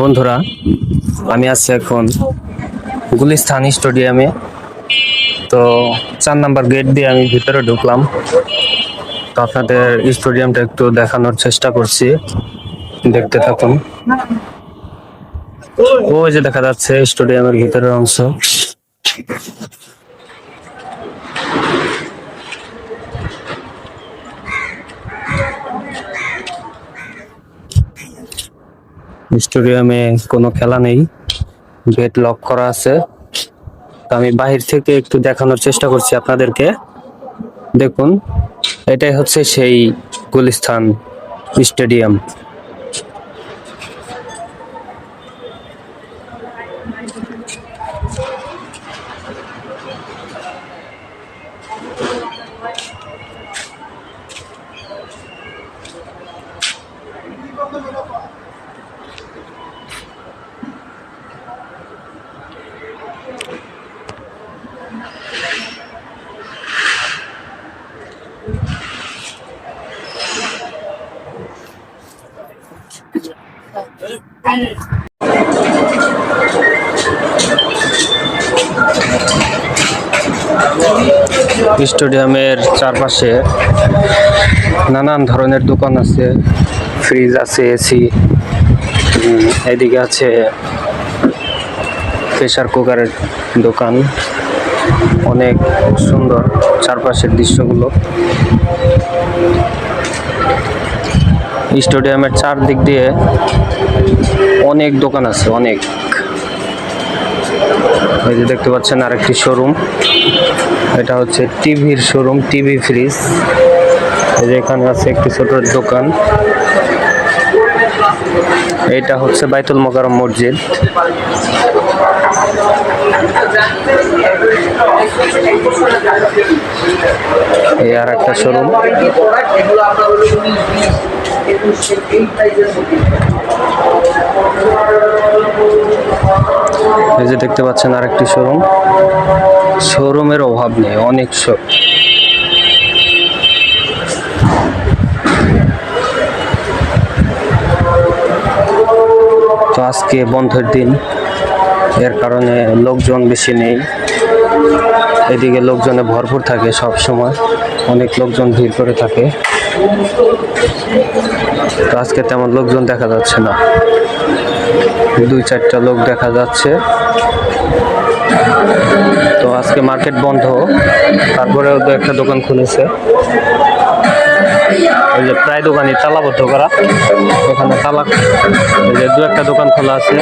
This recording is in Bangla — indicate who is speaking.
Speaker 1: বন্ধুরা, আমি আছি এখন গুলিস্তান স্টেডিয়ামে। তো 4 নাম্বার গেট দিয়ে আমি ভিতরে ঢুকলাম। তো আপনাদের স্টেডিয়ামটা একটু দেখানোর চেষ্টা করছি, দেখতে থাকুন। ওই যে দেখা যাচ্ছে স্টেডিয়ামের ভিতরের অংশ। স্টেডিয়ামে কোনো খেলা নেই, গেট লক করা আছে। তো আমি বাহির থেকে একটু দেখানোর চেষ্টা করছি আপনাদেরকে। দেখুন, এটাই হচ্ছে সেই গুলিস্তান স্টেডিয়াম। স্টেডিয়ামের চারপাশে নানান ধরনের দোকান আছে, ফ্রিজ আছে, এসি, এদিকে আছে প্রেসার কুকারের দোকান। অনেক সুন্দর চারপাশের দৃশ্যগুলো। স্টেডিয়ামের চারদিক দিয়ে অনেক দোকান আছে, অনেক। এই যে দেখতে পাচ্ছেন আরেকটি শোরুম, এটা হচ্ছে টিভির শোরুম, টিভি ফ্রিজ। এই যে এখানে আছে একটি ছোট দোকান। এটা হচ্ছে বাইতুল মোকাররম মসজিদ। এই আর একটা শোরুম। এই যে দেখতে পাচ্ছেন আরেকটি শোরুম। শোরুমের অভাব নেই, অনেক তো আজকে বন্ধের দিন, এর কারণে লোকজন বেশি নেই। এদিকে লোকজনে ভরপুর থাকে সব সময়, অনেক লোকজন ভিড় করে থাকে। তো আজকে তেমন লোকজন দেখা যাচ্ছে না, 2-4টা লোক দেখা যাচ্ছে। তো আজকে মার্কেট বন্ধ, তারপরেও তো একটা দোকান খুলেছে। এই যে প্রায় দোকানই তালাবদ্ধ করা, এখানে তালা, এই যে 2-1টা দোকান খোলা আছে।